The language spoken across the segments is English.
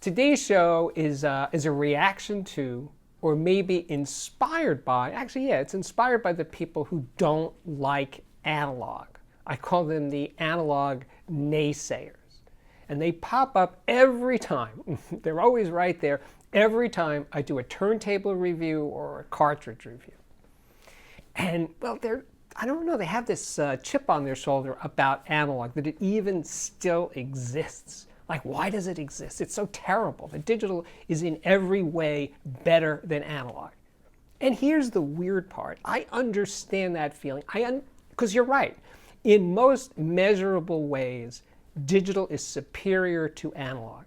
Today's show is a reaction to, or maybe inspired by, actually, yeah, it's inspired by the people who don't like analog. I call them the analog naysayers. And they pop up every time. They're always right there every time I do a turntable review or a cartridge review. And, well, I don't know, they have this chip on their shoulder about analog, that it even still exists. Like, why does it exist? It's so terrible. The digital is in every way better than analog. And here's the weird part. I understand that feeling. Because you're right. In most measurable ways, digital is superior to analog.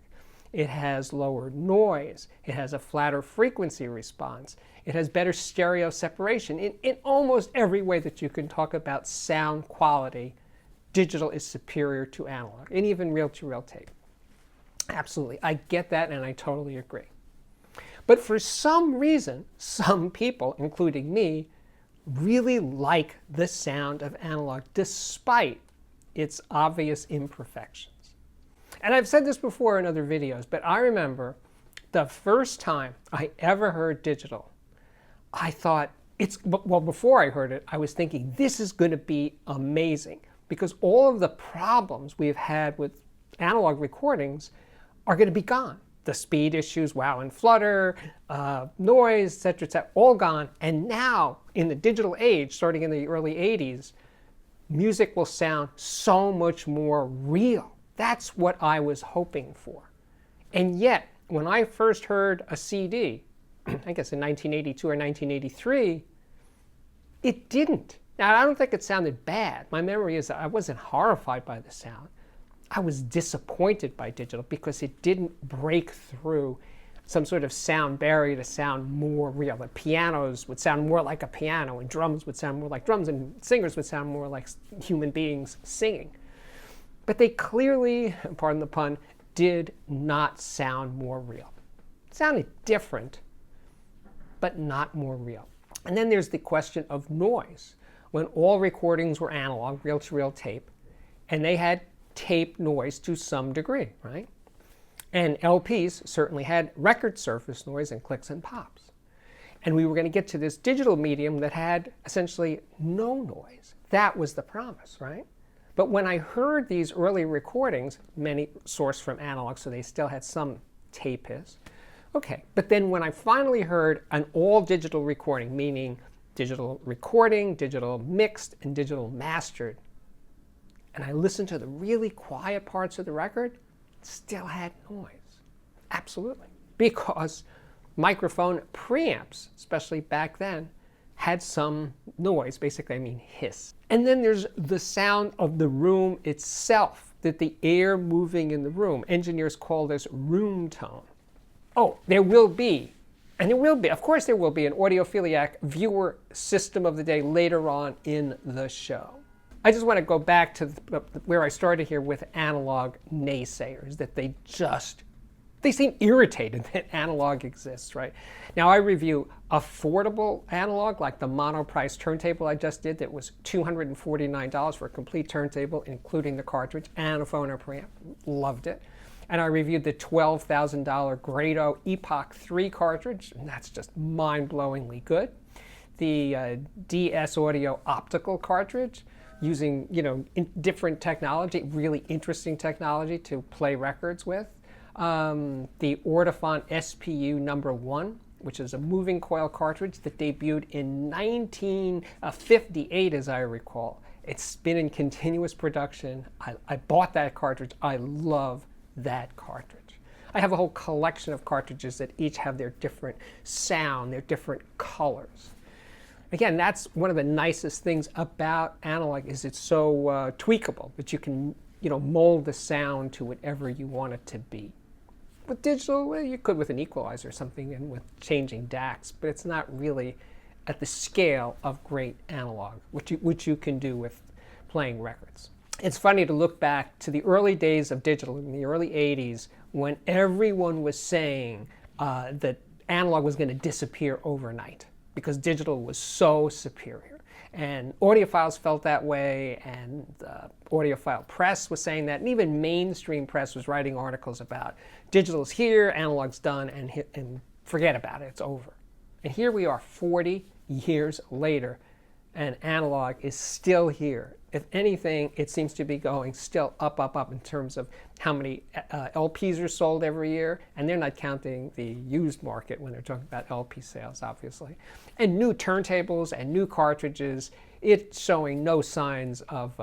It has lower noise. It has a flatter frequency response. It has better stereo separation. In almost every way that you can talk about sound quality, digital is superior to analog, and even reel-to-reel tape. Absolutely. I get that, and I totally agree. But for some reason, some people, including me, really like the sound of analog despite its obvious imperfections. And I've said this before in other videos, but I remember the first time I ever heard digital, I thought, well, before I heard it, I was thinking, this is going to be amazing, because all of the problems we've had with analog recordings are going to be gone. The speed issues, wow and flutter, noise, etc., all gone. And now, in the digital age, starting in the early 80s, music will sound so much more real. That's what I was hoping for. And yet, when I first heard a CD, I guess in 1982 or 1983, it didn't. Now, I don't think it sounded bad. My memory is that I wasn't horrified by the sound. I was disappointed by digital because it didn't break through some sort of sound barrier to sound more real. The pianos would sound more like a piano, and drums would sound more like drums, and singers would sound more like human beings singing. But they clearly, pardon the pun, did not sound more real. It sounded different, but not more real. And then there's the question of noise. When all recordings were analog, reel-to-reel tape, and they had tape noise to some degree, right? And LPs certainly had record surface noise and clicks and pops. And we were going to get to this digital medium that had essentially no noise. That was the promise, right? But when I heard these early recordings, many sourced from analog, so they still had some tape hiss. Okay, but then when I finally heard an all-digital recording, meaning digital recording, digital mixed, and digital mastered, and I listened to the really quiet parts of the record, it still had noise. Absolutely. Because microphone preamps, especially back then, had some noise, basically I mean hiss. And then there's the sound of the room itself, that the air moving in the room. Engineers call this room tone. Oh, there will be, and there will be, of course there will be, an Audiophiliac viewer system of the day later on in the show. I just want to go back to where I started here with analog naysayers, that they seem irritated that analog exists, right? Now I review affordable analog, like the mono-price turntable I just did that was $249 for a complete turntable, including the cartridge and a phono preamp. Loved it. And I reviewed the $12,000 Grado Epoch 3 cartridge, and that's just mind-blowingly good. The DS Audio optical cartridge, using different technology, really interesting technology to play records with. The Audiophile SPU #1, which is a moving coil cartridge that debuted in 1958, as I recall. It's been in continuous production. I bought that cartridge. I love that cartridge. I have a whole collection of cartridges that each have their different sound, their different colors. Again, that's one of the nicest things about analog, is it's so tweakable that you can, mold the sound to whatever you want it to be. With digital, well, you could with an equalizer or something and with changing DACs, but it's not really at the scale of great analog, which you can do with playing records. It's funny to look back to the early days of digital in the early 80s, when everyone was saying that analog was going to disappear overnight because digital was so superior. And audiophiles felt that way, and the audiophile press was saying that, and even mainstream press was writing articles about digital's here, analog's done, and forget about it, it's over. And here we are 40 years later, and analog is still here. If anything, it seems to be going still up, up, up in terms of how many LPs are sold every year, and they're not counting the used market when they're talking about LP sales, obviously. And new turntables and new cartridges, it's showing no signs of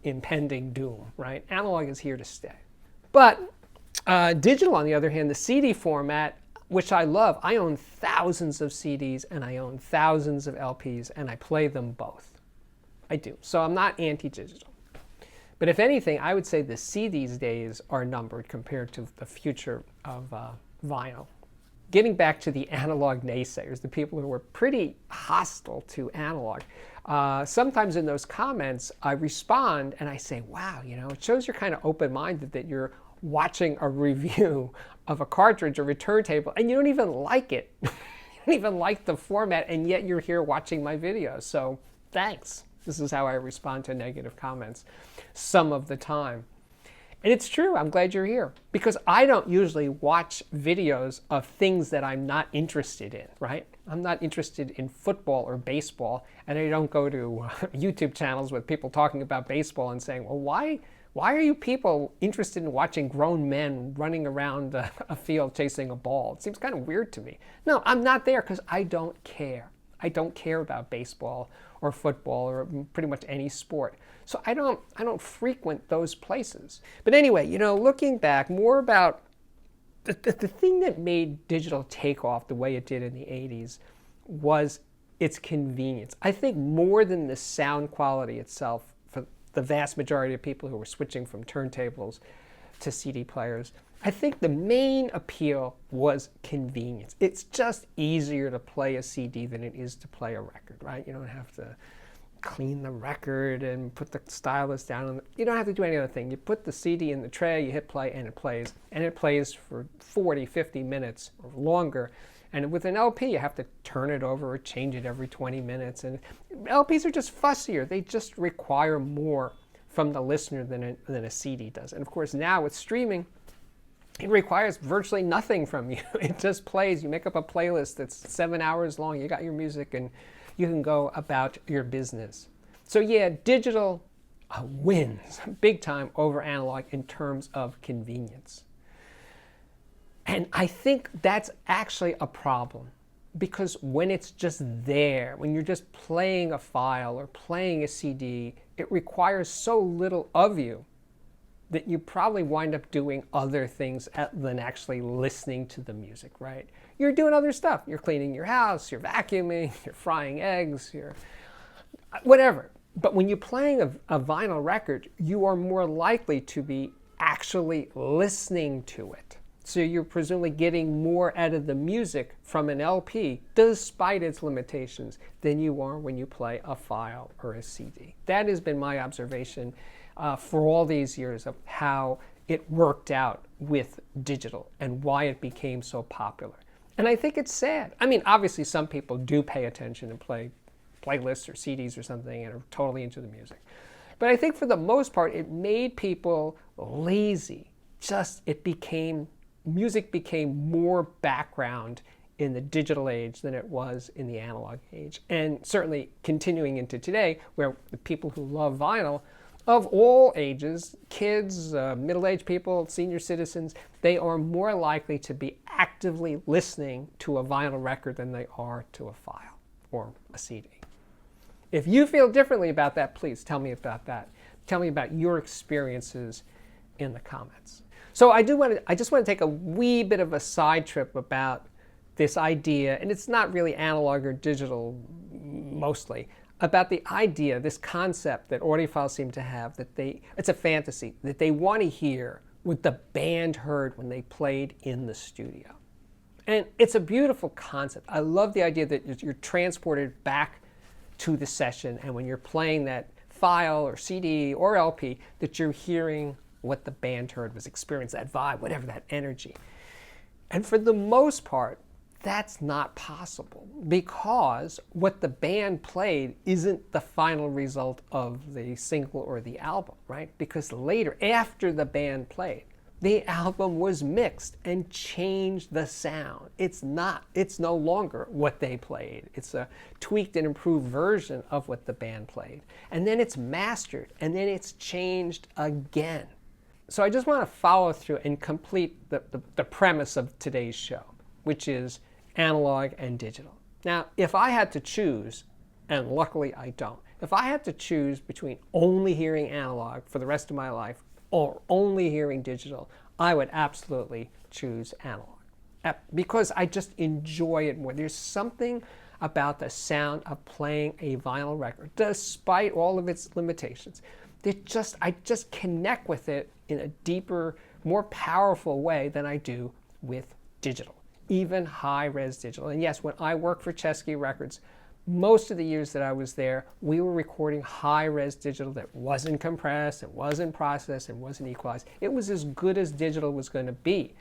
impending doom, right? Analog is here to stay. But digital, on the other hand, the CD format, which I love, I own thousands of CDs and I own thousands of LPs, and I play them both. I do. So I'm not anti-digital. But if anything, I would say the CD's days are numbered compared to the future of vinyl. Getting back to the analog naysayers, the people who were pretty hostile to analog, sometimes in those comments I respond and I say, wow, you know, it shows you're kind of open-minded that you're watching a review of a cartridge or a turntable and you don't even like it. You don't even like the format, and yet you're here watching my videos. So thanks. This is how I respond to negative comments some of the time. And it's true, I'm glad you're here, because I don't usually watch videos of things that I'm not interested in, right? I'm not interested in football or baseball, and I don't go to YouTube channels with people talking about baseball and saying, well, why are you people interested in watching grown men running around a field chasing a ball? It seems kind of weird to me. No, I'm not there because I don't care. I don't care about baseball or football or pretty much any sport. So I don't frequent those places. But anyway, you know, looking back, more about the thing that made digital take off the way it did in the 80s was its convenience. I think more than the sound quality itself, for the vast majority of people who were switching from turntables to CD players, I think the main appeal was convenience. It's just easier to play a CD than it is to play a record, right? You don't have to clean the record and put the stylus down. You don't have to do any other thing. You put the CD in the tray, you hit play, and it plays. And it plays for 40, 50 minutes or longer. And with an LP, you have to turn it over or change it every 20 minutes. And LPs are just fussier. They just require more from the listener than a CD does. And of course, now with streaming, it requires virtually nothing from you. It just plays. You make up a playlist that's 7 hours long. You got your music and you can go about your business. So yeah, digital wins big time over analog in terms of convenience. And I think that's actually a problem, because when it's just there, when you're just playing a file or playing a CD, it requires so little of you that you probably wind up doing other things than actually listening to the music, right? You're doing other stuff. You're cleaning your house, you're vacuuming, you're frying eggs, you're whatever. But when you're playing a vinyl record, you are more likely to be actually listening to it. So you're presumably getting more out of the music from an LP, despite its limitations, than you are when you play a file or a CD. That has been my observation for all these years of how it worked out with digital and why it became so popular. And I think it's sad. I mean, obviously some people do pay attention and play playlists or CDs or something and are totally into the music. But I think for the most part, it made people lazy. Music became more background in the digital age than it was in the analog age. And certainly continuing into today, where the people who love vinyl of all ages, kids, middle-aged people, senior citizens, they are more likely to be actively listening to a vinyl record than they are to a file or a CD. If you feel differently about that, please tell me about that. Tell me about your experiences in the comments. So I just want to take a wee bit of a side trip about this idea, and it's not really analog or digital mostly, about the idea, this concept that audiophiles seem to have, that it's a fantasy, that they want to hear what the band heard when they played in the studio. And it's a beautiful concept. I love the idea that you're transported back to the session, and when you're playing that file or CD or LP, that you're hearing what the band heard, was experiencing that vibe, whatever that energy. And for the most part, That's not possible because what the band played isn't the final result of the single or the album, right? Because later, after the band played, the album was mixed and changed the sound. It's no longer what they played. It's a tweaked and improved version of what the band played. And then it's mastered, and then it's changed again. So I just want to follow through and complete the premise of today's show, which is analog and digital. Now, if I had to choose, and luckily I don't, if I had to choose between only hearing analog for the rest of my life or only hearing digital, I would absolutely choose analog because I just enjoy it more. There's something about the sound of playing a vinyl record, despite all of its limitations. I just connect with it in a deeper, more powerful way than I do with digital, even high-res digital. And yes, when I worked for Chesky Records, most of the years that I was there, we were recording high-res digital that wasn't compressed, it wasn't processed, it wasn't equalized. It was as good as digital was going to be.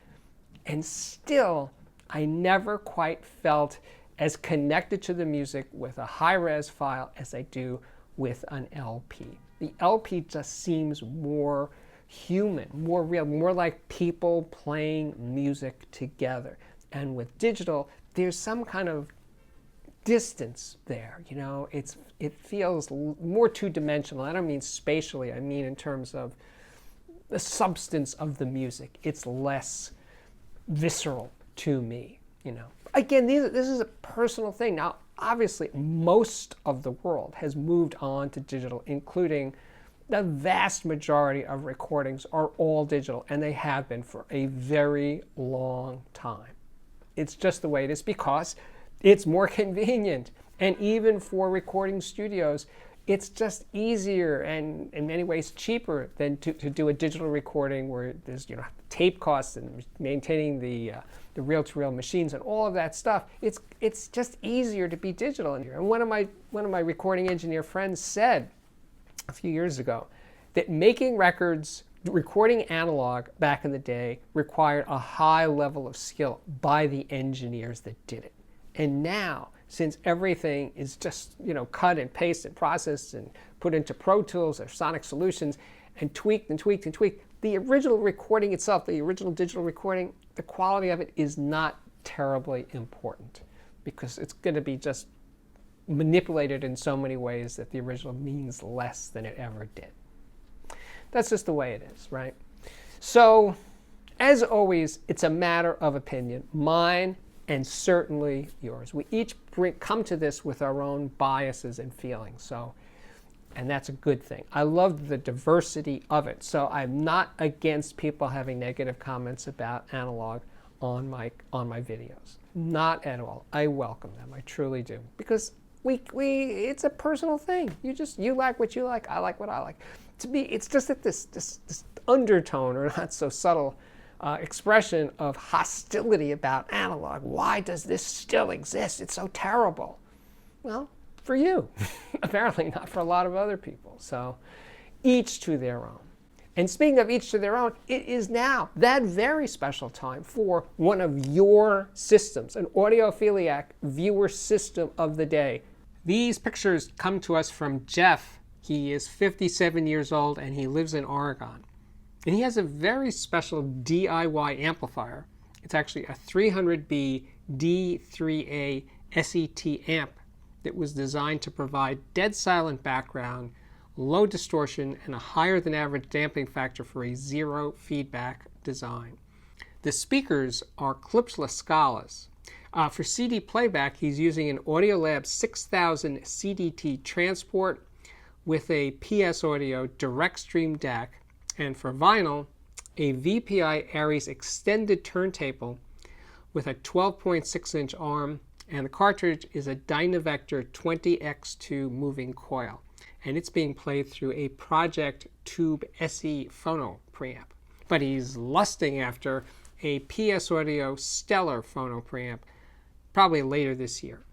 And still, I never quite felt as connected to the music with a high-res file as I do with an LP. The LP just seems more human, more real, more like people playing music together. And with digital, there's some kind of distance there, you know, it feels more two-dimensional. I don't mean spatially, I mean in terms of the substance of the music. It's less visceral to me, you know. Again, this is a personal thing. Now, obviously, most of the world has moved on to digital, including the vast majority of recordings are all digital, and they have been for a very long time. It's just the way it is because it's more convenient. And even for recording studios, it's just easier and in many ways cheaper than to do a digital recording where there's, you know, tape costs and maintaining the reel-to-reel machines and all of that stuff. It's just easier to be digital in here. And one of my recording engineer friends said a few years ago that making records, recording analog back in the day required a high level of skill by the engineers that did it. And now, since everything is just, you know, cut and paste and processed and put into Pro Tools or Sonic Solutions and tweaked and tweaked and tweaked, the original recording itself, the original digital recording, the quality of it is not terribly important because it's going to be just manipulated in so many ways that the original means less than it ever did. That's just the way it is, right? So, as always, it's a matter of opinion. Mine and certainly yours. We each come to this with our own biases and feelings, and that's a good thing. I love the diversity of it, so I'm not against people having negative comments about analog on my videos. Not at all. I welcome them. I truly do, because it's a personal thing. You like what you like. I like what I like. To me, it's just that this undertone, or not so subtle, expression of hostility about analog. Why does this still exist? It's so terrible. Well, for you. Apparently not for a lot of other people. So each to their own. And speaking of each to their own, it is now that very special time for one of your systems, an Audiophiliac viewer system of the day. These pictures come to us from Jeff. He is 57 years old and he lives in Oregon. And he has a very special DIY amplifier. It's actually a 300B D3A SET amp that was designed to provide dead silent background, low distortion, and a higher than average damping factor for a zero feedback design. The speakers are clipless Scalas. For CD playback, he's using an Audiolab 6000 CDT transport with a PS Audio direct stream DAC, and for vinyl, a VPI Aries extended turntable with a 12.6-inch arm, and the cartridge is a Dynavector 20x2 moving coil, and it's being played through a Project Tube SE phono preamp. But he's lusting after a PS Audio Stellar phono preamp, probably later this year.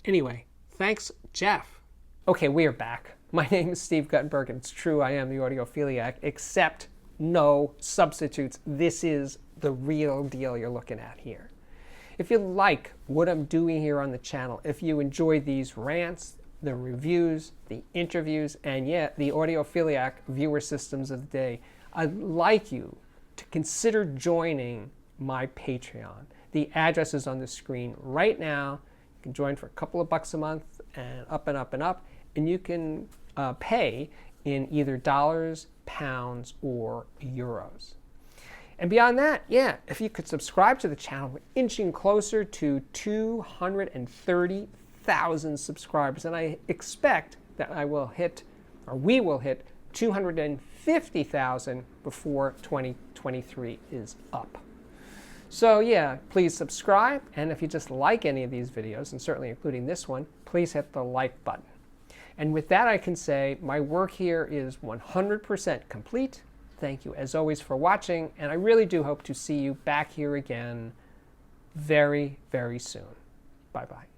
Anyway, thanks, Jeff. Okay, we are back. My name is Steve Guttenberg, and it's true, I am the Audiophiliac, except no substitutes. This is the real deal you're looking at here. If you like what I'm doing here on the channel, if you enjoy these rants, the reviews, the interviews, and yet the Audiophiliac viewer systems of the day, I'd like you to consider joining my Patreon. The address is on the screen right now. You can join for a couple of bucks a month and up and up and up, and you can pay in either dollars, pounds, or euros. And beyond that, yeah, if you could subscribe to the channel, we're inching closer to 230,000 subscribers, and I expect that we will hit 250,000 before 2023 is up. So yeah, please subscribe, and if you just like any of these videos, and certainly including this one, please hit the like button. And with that, I can say my work here is 100% complete. Thank you, as always, for watching, and I really do hope to see you back here again very, very soon. Bye-bye.